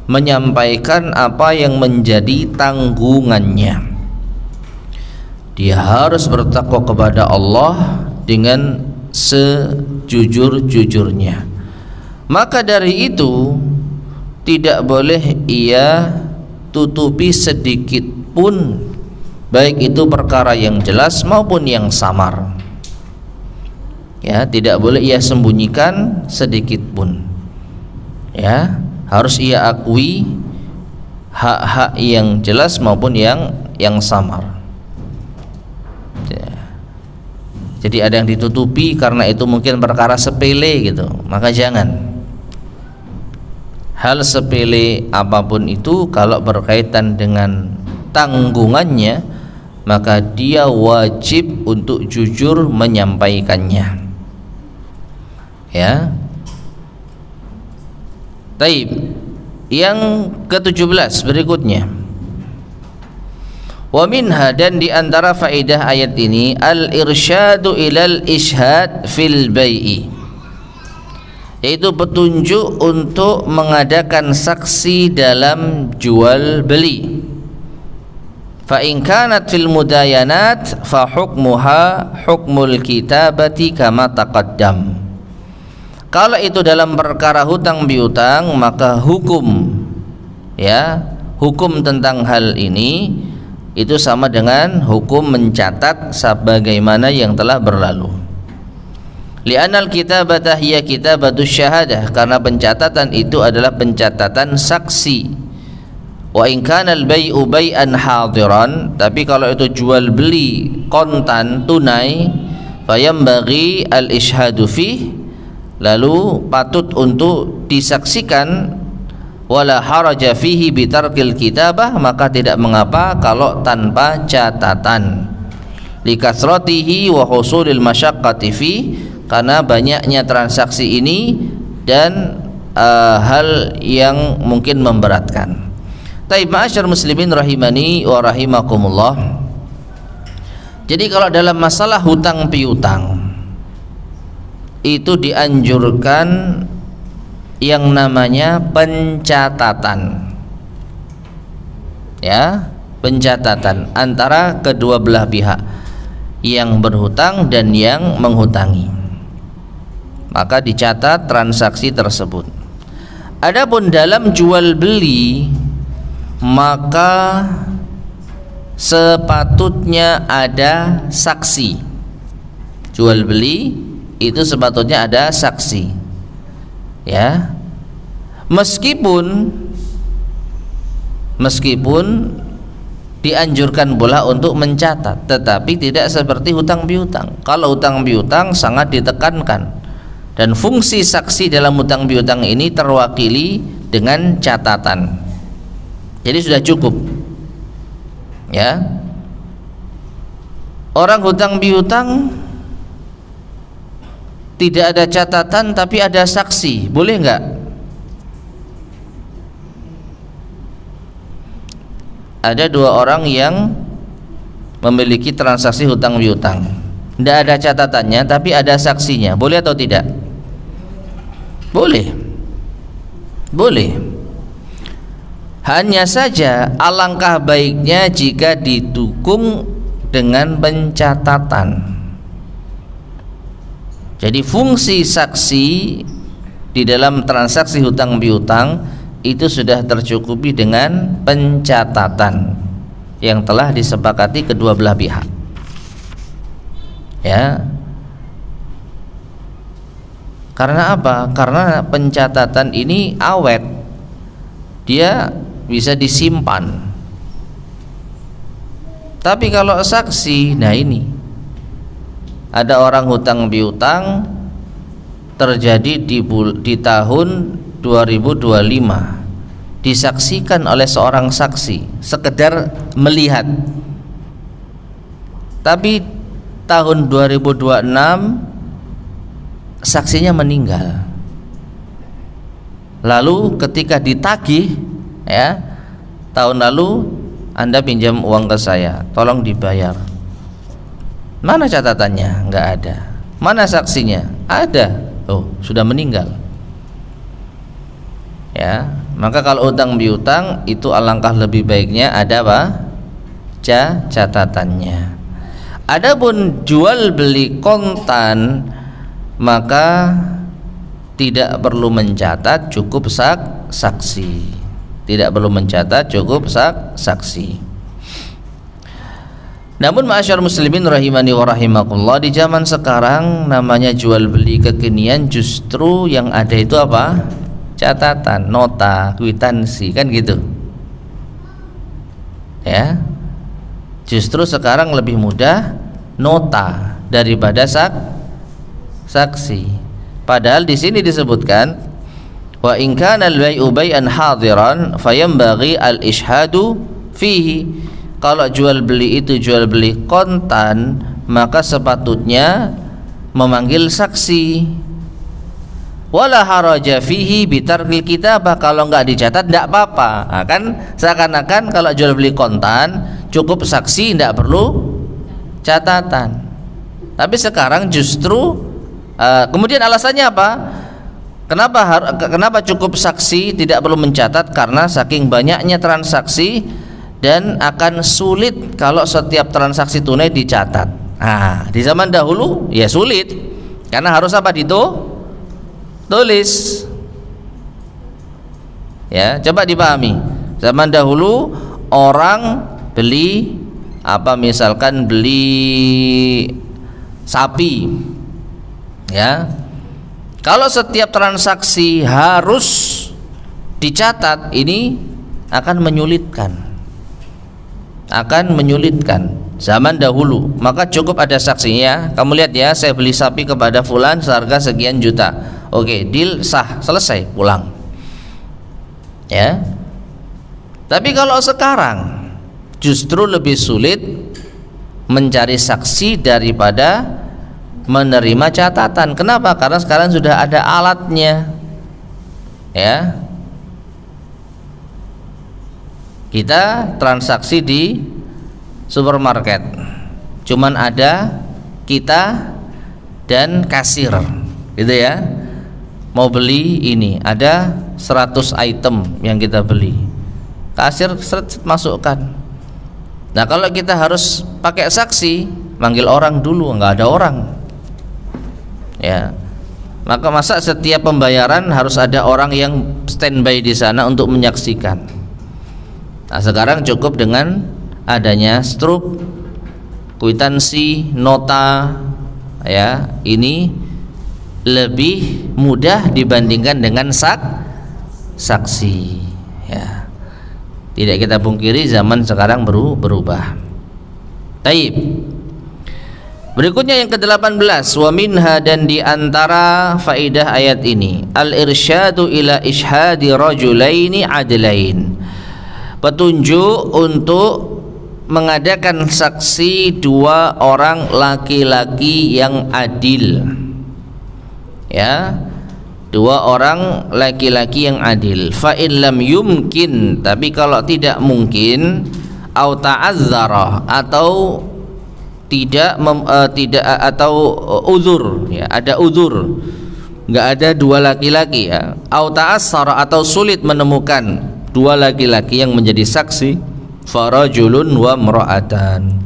menyampaikan apa yang menjadi tanggungannya. Dia harus bertakwa kepada Allah dengan sejujur-jujurnya. Maka dari itu tidak boleh ia tutupi sedikit pun, baik itu perkara yang jelas maupun yang samar. Ya, tidak boleh ia sembunyikan sedikit pun. Ya, harus ia akui hak-hak yang jelas maupun yang samar. Jadi ada yang ditutupi karena itu mungkin perkara sepele gitu, maka jangan. Hal sepele apapun itu kalau berkaitan dengan tanggungannya, maka dia wajib untuk jujur menyampaikannya. Ya. Taib. Yang ke-17 berikutnya. Wa minha, dan di antara faedah ayat ini al-irsyadu ilal ishad fil bai'i, yaitu petunjuk untuk mengadakan saksi dalam jual beli. Fa in kanat fil mudayanat fa hukmuha hukmul kitabati kama taqaddam. Kalau itu dalam perkara hutang piutang, maka hukum tentang hal ini itu sama dengan hukum mencatat sebagaimana yang telah berlalu. Li'anal kitabata hiya kitabatus syahadah, karena pencatatan itu adalah pencatatan saksi. Wa in kana al-bai'u bai'an hadiran, tapi kalau itu jual beli kontan tunai, fayambaghi al-ishhadu fih, lalu patut untuk disaksikan. Wala haraja fihi bitarkil kitabah, maka tidak mengapa kalau tanpa catatan. Likasratihi wa husulil masyaqqati fi, karena banyaknya transaksi ini dan hal yang mungkin memberatkan. Taib ma'asyar muslimin rahimani wa rahimakumullah. Jadi kalau dalam masalah hutang piutang itu dianjurkan yang namanya pencatatan, pencatatan antara kedua belah pihak, yang berhutang dan yang menghutangi, maka dicatat transaksi tersebut. Adapun dalam jual beli, maka sepatutnya ada saksi. Jual beli itu sepatutnya ada saksi. Meskipun dianjurkan pula untuk mencatat, tetapi tidak seperti hutang piutang. Kalau hutang piutang sangat ditekankan, dan fungsi saksi dalam hutang piutang ini terwakili dengan catatan. Jadi sudah cukup. Orang hutang piutang tidak ada catatan tapi ada saksi, boleh enggak? Ada dua orang yang memiliki transaksi hutang piutang, tidak ada catatannya tapi ada saksinya, boleh atau tidak? Boleh. Hanya saja alangkah baiknya jika didukung dengan pencatatan. Jadi fungsi saksi di dalam transaksi hutang piutang itu sudah tercukupi dengan pencatatan yang telah disepakati kedua belah pihak. Karena apa? Karena pencatatan ini awet, dia bisa disimpan. Tapi kalau saksi, nah ini ada orang hutang piutang terjadi di tahun 2025, disaksikan oleh seorang saksi sekedar melihat, tapi tahun 2026 saksinya meninggal. Lalu ketika ditagih, tahun lalu Anda pinjam uang ke saya, tolong dibayar. Mana catatannya? Enggak ada. Mana saksinya? Ada. Oh, sudah meninggal. Maka kalau utang piutang itu alangkah lebih baiknya ada apa? Catatannya. Adapun jual beli kontan, maka tidak perlu mencatat, cukup saksi. Tidak perlu mencatat, cukup saksi. Namun ma'asyar muslimin rahimani wa rahimakumullah, di zaman sekarang namanya jual beli kekinian justru yang ada itu apa? Catatan, nota, kwitansi, kan gitu. Ya. Justru sekarang lebih mudah nota daripada saksi. Padahal di sini disebutkan wa in kana al-bai'u bai'an hadiran fayanbaghi al-ishhadu fihi. Kalau jual beli itu jual beli kontan, maka sepatutnya memanggil saksi. Wala haraja fihi bitarkil kitabah, kalau enggak dicatat enggak apa-apa. Nah, kan seakan-akan kalau jual beli kontan cukup saksi, enggak perlu catatan. Tapi sekarang justru kemudian alasannya apa? Kenapa cukup saksi tidak perlu mencatat? Karena saking banyaknya transaksi dan akan sulit kalau setiap transaksi tunai dicatat. Nah, di zaman dahulu ya sulit karena harus apa? Tulis. Ya, coba dipahami. Zaman dahulu orang beli misalkan beli sapi. Ya. Kalau setiap transaksi harus dicatat, ini akan menyulitkan. Zaman dahulu, maka cukup ada saksinya. Kamu lihat ya, saya beli sapi kepada fulan seharga sekian juta. Oke, deal sah, selesai, pulang. Ya. Tapi kalau sekarang justru lebih sulit mencari saksi daripada menerima catatan. Kenapa? Karena sekarang sudah ada alatnya. Ya. Kita transaksi di supermarket, cuman ada kita dan kasir, gitu ya. Mau beli ini, ada 100 item yang kita beli. Kasir masukkan. Nah, kalau kita harus pakai saksi, manggil orang dulu, nggak ada orang. Ya. Maka masa setiap pembayaran harus ada orang yang standby di sana untuk menyaksikan. Nah, sekarang cukup dengan adanya struk, kwitansi, nota, ya, ini lebih mudah dibandingkan dengan saksi. Ya. Tidak kita pungkiri zaman sekarang berubah. Taib. Berikutnya yang ke-18, wa minha, dan di antara faidah ayat ini, al-irsyadu ila ishhadi rajulaini adlain. Petunjuk untuk mengadakan saksi dua orang laki-laki yang adil. Ya, dua orang laki-laki yang adil. Fa in lam yumkin, tapi kalau tidak mungkin, au ta'azzara, atau atau uzur, ya, ada uzur, nggak ada dua laki-laki, ya. Au ta'assara, atau sulit menemukan dua laki-laki yang menjadi saksi, farajulun wa mra'atan,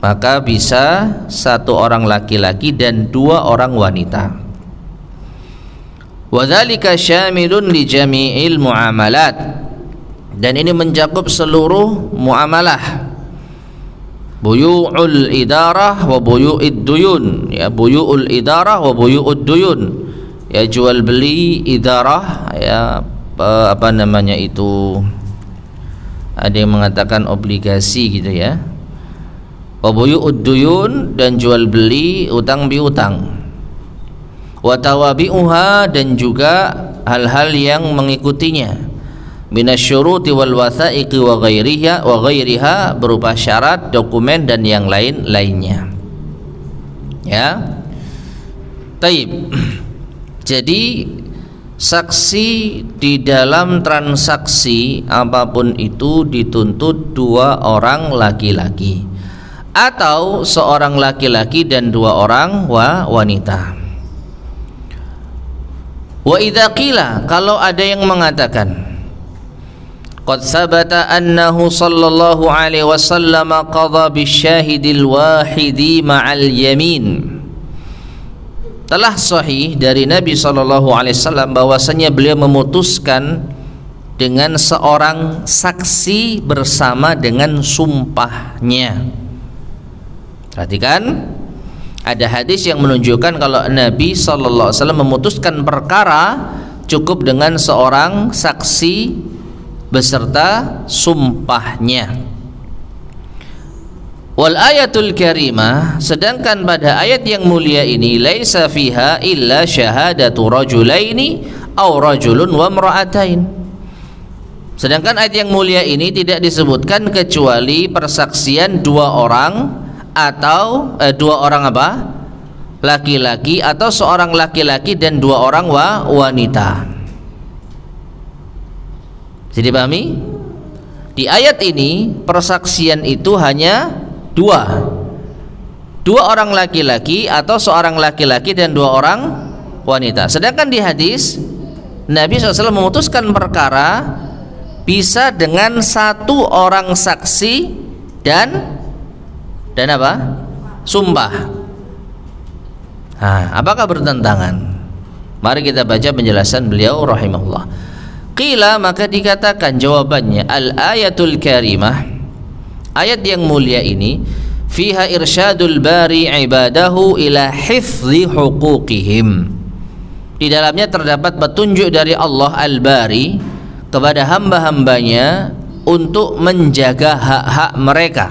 maka bisa satu orang laki-laki dan dua orang wanita. Wadzalika syamilun li jami'il muamalat, dan ini mencakup seluruh muamalah. Buyu'ul idarah wa buyu'id duyun, ya, buyu'ul idarah wa buyu'ud duyun, ya, jual beli idarah, ya, apa namanya itu, ada yang mengatakan obligasi gitu ya. Wa buyu'ud duyun, dan jual beli utang piutang. Wa tawabi'uha, dan juga hal-hal yang mengikutinya, minasyuruti wal wathaiqi wa ghairiha, berupa syarat, dokumen, dan yang lain-lainnya. Ya. Taib. Jadi saksi di dalam transaksi apapun itu dituntut dua orang laki-laki, atau seorang laki-laki dan dua orang wanita. Wa idza qila, kalau ada yang mengatakan, qad sabata annahu sallallahu alaihi wasallam qadha bisyahidil wahidi ma'al yamin, telah sahih dari Nabi sallallahu alaihi wasallam bahwasanya beliau memutuskan dengan seorang saksi bersama dengan sumpahnya. Perhatikan, ada hadis yang menunjukkan kalau Nabi sallallahu alaihi wasallam memutuskan perkara cukup dengan seorang saksi beserta sumpahnya. Wal ayatul karimah, sedangkan pada ayat yang mulia ini laisa fiha illa syahadatu rajulaini aw rajulun wa imra'atain. Sedangkan ayat yang mulia ini tidak disebutkan kecuali persaksian dua orang atau dua orang apa? Laki-laki, atau seorang laki-laki dan dua orang wanita. Jadi dipahami? Di ayat ini persaksian itu hanya dua orang laki-laki atau seorang laki-laki dan dua orang wanita. Sedangkan di hadis Nabi SAW memutuskan perkara bisa dengan satu orang saksi dan apa? Sumpah. Nah, apakah bertentangan? Mari kita baca penjelasan beliau rahimahullah. Qila, maka dikatakan jawabannya, al ayatul karimah, ayat yang mulia ini, fiha irsyadul bari ibadahu ila hifzi huquqihim. Di dalamnya terdapat petunjuk dari Allah al-Bari kepada hamba-hambanya untuk menjaga hak-hak mereka.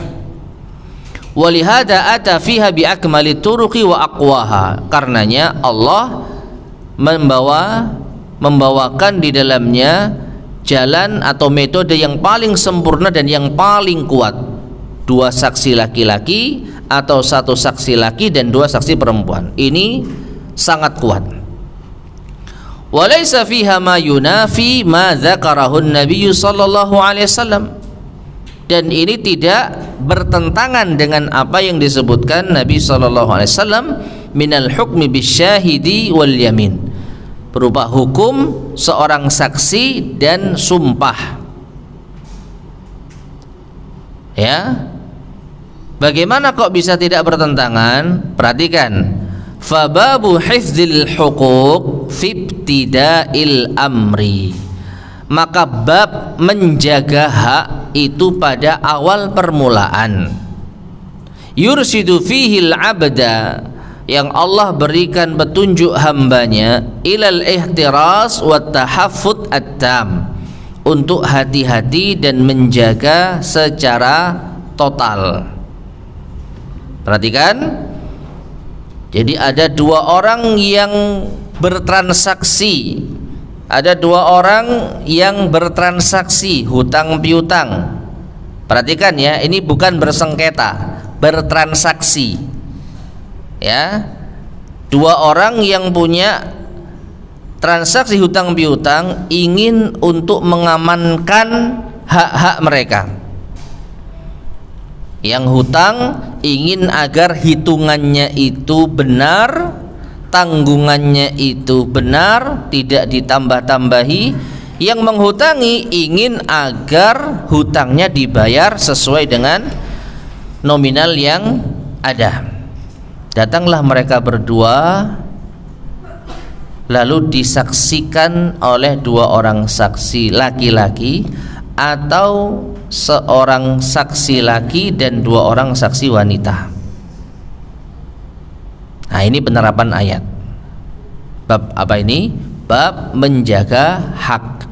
Walihada ata fiha bi akmali turuqi wa aqwaha. Karenanya Allah membawakan di dalamnya jalan atau metode yang paling sempurna dan yang paling kuat. Dua saksi laki-laki atau satu saksi laki dan dua saksi perempuan. Ini sangat kuat. Walaysa fiha ma yunafi ma dzakarahu an-nabiy sallallahu alaihi wasallam. Dan ini tidak bertentangan dengan apa yang disebutkan Nabi sallallahu alaihi wasallam minal hukmi bisyahidi wal yamin, berupa hukum seorang saksi dan sumpah. Ya, bagaimana kok bisa tidak bertentangan? Perhatikan, fababu hifdzil huquq fi ibtida'il amri, maka bab menjaga hak itu pada awal permulaan. Yursidu fihil abda, yang Allah berikan petunjuk hambanya, ilal ihtiras wa tahaffud at-tam, untuk hati-hati dan menjaga secara total. Perhatikan, jadi ada dua orang yang bertransaksi, ada dua orang yang bertransaksi hutang piutang. Perhatikan ya, ini bukan bersengketa, bertransaksi. Ya, dua orang yang punya transaksi hutang piutang ingin untuk mengamankan hak-hak mereka. Yang hutang ingin agar hitungannya itu benar, tanggungannya itu benar, tidak ditambah-tambahi. Yang menghutangi ingin agar hutangnya dibayar sesuai dengan nominal yang ada. Datanglah mereka berdua, lalu disaksikan oleh dua orang saksi laki-laki atau seorang saksi laki dan dua orang saksi wanita. Nah, ini penerapan ayat. Bab apa ini? Bab menjaga hak.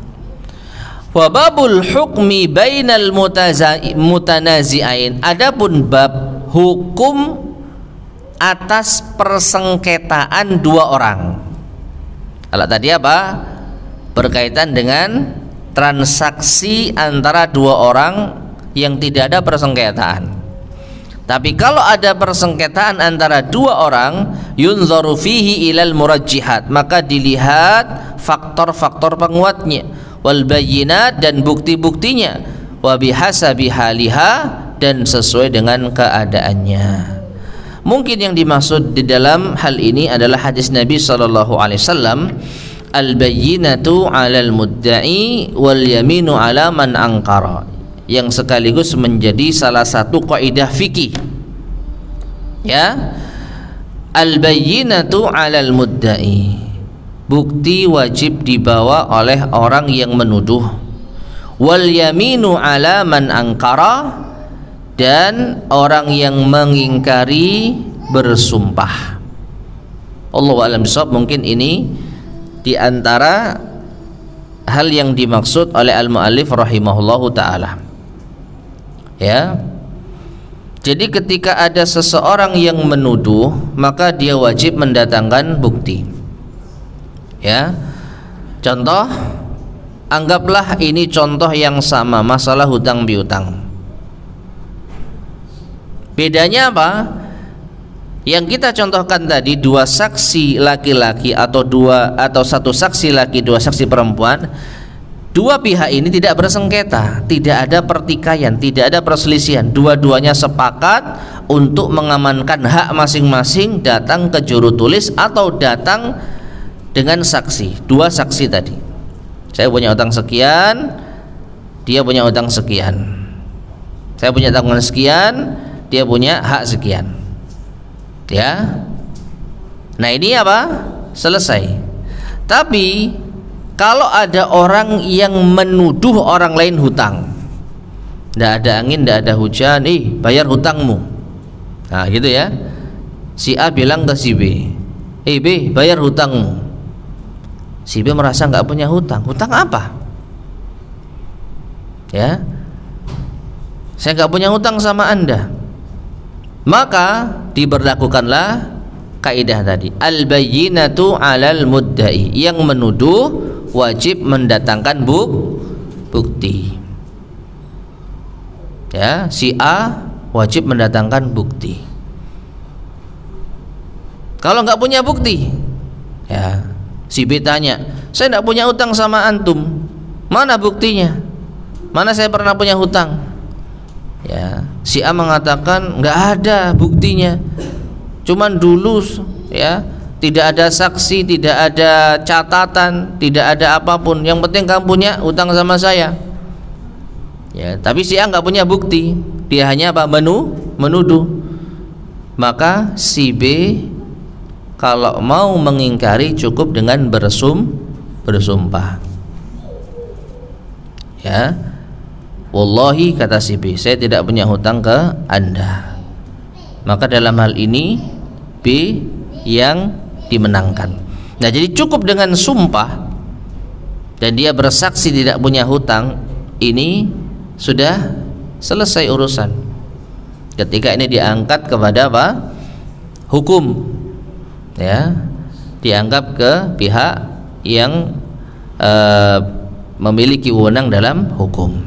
Wa babul hukmi bainal mutanazi'ain. Adapun bab hukum atas persengketaan dua orang. Kalau tadi apa? Berkaitan dengan transaksi antara dua orang yang tidak ada persengketaan. Tapi kalau ada persengketaan antara dua orang, yunzaru fihi ilal murajjihat, maka dilihat faktor-faktor penguatnya, wal bayyinat, dan bukti-buktinya, wa bihasabi haliha, dan sesuai dengan keadaannya. Mungkin yang dimaksud di dalam hal ini adalah hadis Nabi sallallahu alaihi wasallam, al bayyinatu 'alal mudda'i wal yaminu 'ala man ankara, yang sekaligus menjadi salah satu kaidah fikih. Ya, al bayyinatu 'alal mudda'i, bukti wajib dibawa oleh orang yang menuduh, wal yaminu 'ala man ankara, dan orang yang mengingkari bersumpah. Allahu a'lam bishawab. Mungkin ini di antara hal yang dimaksud oleh al-muallif rahimahullahu taala. Ya. Jadi ketika ada seseorang yang menuduh, maka dia wajib mendatangkan bukti. Ya. Contoh, anggaplah ini contoh yang sama, masalah hutang piutang. Bedanya apa? Yang kita contohkan tadi, dua saksi laki-laki atau satu saksi laki, dua saksi perempuan. Dua pihak ini tidak bersengketa, tidak ada pertikaian, tidak ada perselisihan. Dua-duanya sepakat untuk mengamankan hak masing-masing, datang ke juru tulis atau datang dengan saksi. Dua saksi tadi. Saya punya utang sekian, dia punya utang sekian. Saya punya tanggungan sekian, dia punya hak sekian. Ya. Nah, ini apa? Selesai. Tapi kalau ada orang yang menuduh orang lain hutang, tidak ada angin, tidak ada hujan, bayar hutangmu. Nah gitu ya. Si A bilang ke si B, B, bayar hutangmu. Si B merasa nggak punya hutang. Hutang apa? Ya, saya nggak punya hutang sama Anda. Maka diberlakukanlah kaidah tadi, al-bayyinatu 'alal mudda'i. Yang menuduh wajib mendatangkan bukti. Ya, si A wajib mendatangkan bukti. Kalau nggak punya bukti, ya, si B tanya, saya nggak punya hutang sama antum, mana buktinya? Mana saya pernah punya hutang? Ya, si A mengatakan nggak ada buktinya, cuman dulu, ya, tidak ada saksi, tidak ada catatan, tidak ada apapun. Yang penting kamu punya hutang sama saya. Ya, tapi si A nggak punya bukti, dia hanya apa? Menuduh. Maka si B kalau mau mengingkari cukup dengan bersumpah. Ya, wallahi, kata si B, saya tidak punya hutang ke Anda. Maka dalam hal ini B yang dimenangkan. Nah, jadi cukup dengan sumpah dan dia bersaksi tidak punya hutang, ini sudah selesai urusan. Ketika ini diangkat kepada apa? Hukum, ya, dianggap ke pihak yang memiliki wewenang dalam hukum.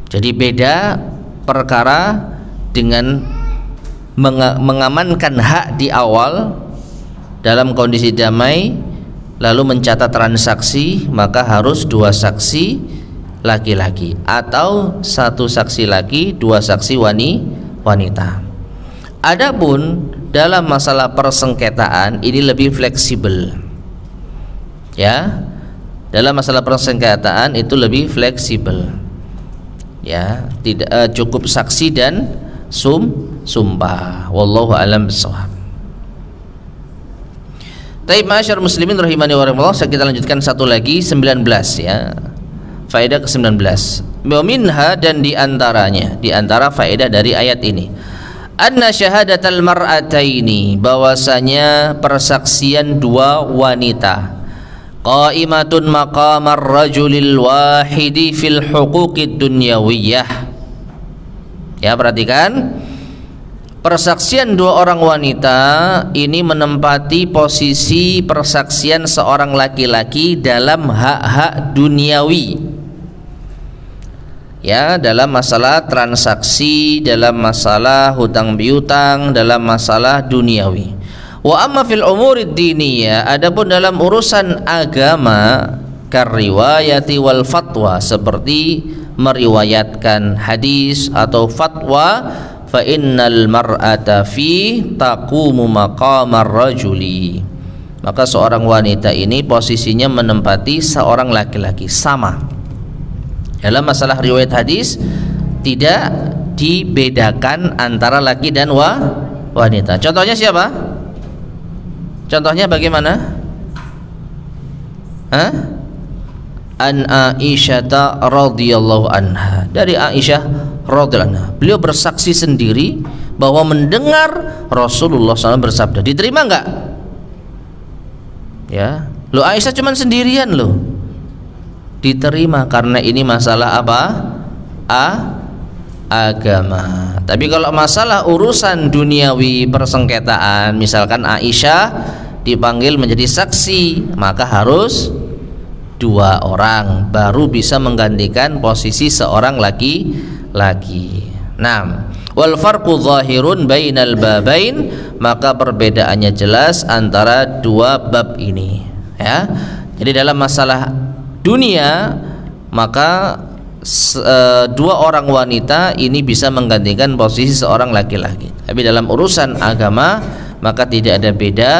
Jadi beda perkara dengan mengamankan hak di awal dalam kondisi damai, lalu mencatat transaksi, maka harus dua saksi laki-laki atau satu saksi laki, dua saksi wanita. Adapun dalam masalah persengketaan ini lebih fleksibel. Ya, dalam masalah persengketaan itu lebih fleksibel. Ya, tidak cukup saksi dan sumpah. Wallahu a'lam bishawab. Taib masyarakat muslimin rahimani wa rahimakumullah. Kita lanjutkan satu lagi, 19 ya. Faedah ke-19. Minha, dan di antara faedah dari ayat ini, anna syahadatal mar'ataini, bahwasanya persaksian dua wanita, qaimatun maqamar rajulil wahidi fil huquqid dunyawiyah. Ya, perhatikan. Persaksian dua orang wanita ini menempati posisi persaksian seorang laki-laki dalam hak-hak duniawi. Ya, dalam masalah transaksi, dalam masalah hutang piutang, dalam masalah duniawi. Wa amma fil umurid diniyah, adapun dalam urusan agama, kariwayati wal fatwa, seperti meriwayatkan hadis atau fatwa, fa innal mar'ata fi taqumu maqamar rajuli, maka seorang wanita ini posisinya menempati seorang laki-laki, sama. Dalam masalah riwayat hadis tidak dibedakan antara laki dan wanita. Contohnya siapa? Contohnya bagaimana? An Aisyah radhiyallahu anha, dari Aisyah radhiyallahu anha, beliau bersaksi sendiri bahwa mendengar Rasulullah SAW bersabda. Diterima enggak? Ya, lo Aisyah cuman sendirian lo. Diterima karena ini masalah apa? agama. Tapi kalau masalah urusan duniawi persengketaan, misalkan Aisyah dipanggil menjadi saksi, maka harus 2 orang baru bisa menggantikan posisi seorang laki-laki. Nah, wal farqu zahirun bainal babain, maka perbedaannya jelas antara 2 bab ini, ya. Jadi dalam masalah dunia maka 2 orang wanita ini bisa menggantikan posisi seorang laki-laki. Tapi dalam urusan agama maka tidak ada beda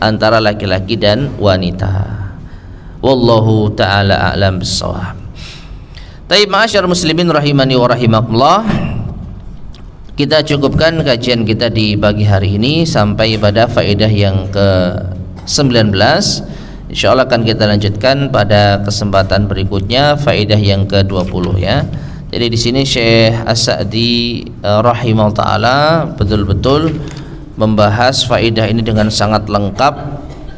antara laki-laki dan wanita. Wallahu ta'ala a'lam bissawab. Taib ma'asyar muslimin rahimani wa rahimakumullah, kita cukupkan kajian kita di pagi hari ini sampai pada faedah yang ke-19. Insyaallah akan kita lanjutkan pada kesempatan berikutnya faedah yang ke-20, ya. Jadi di sini Syekh As-Sa'di rahimahullah taala betul-betul membahas faedah ini dengan sangat lengkap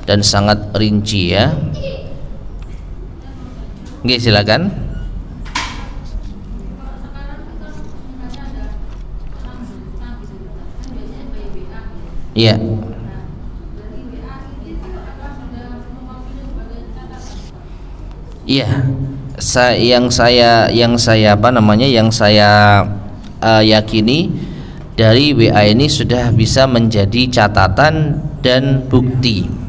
dan sangat rinci, ya. Oke, silakan. Iya. Iya, yang saya yakini dari WA ini sudah bisa menjadi catatan dan bukti.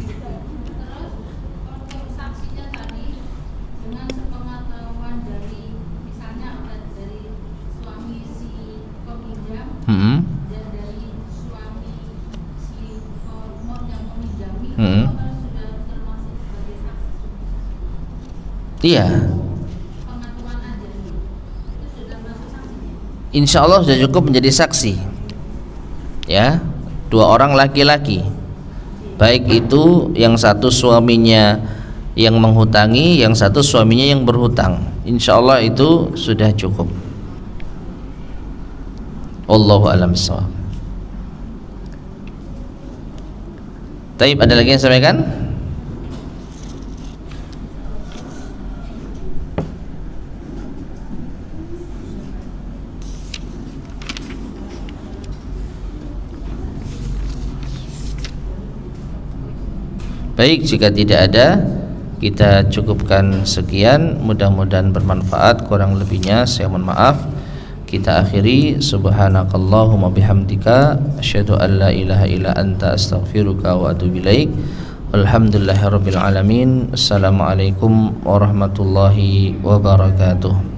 Iya. Insya Allah sudah cukup menjadi saksi, ya. 2 orang laki-laki, baik itu yang satu suaminya yang menghutangi, yang satu suaminya yang berhutang. Insya Allah itu sudah cukup. Wallahu a'lam bishawab. Taib, ada lagi yang sampaikan? Baik, jika tidak ada, kita cukupkan sekian. Mudah-mudahan bermanfaat. Kurang lebihnya saya mohon maaf. Kita akhiri. Subhanakallahumma bihamdika asyhadu an la ilaha illa anta astaghfiruka wa atubu ilaik. Alhamdulillahirabbil alamin. Assalamualaikum warahmatullahi wabarakatuh.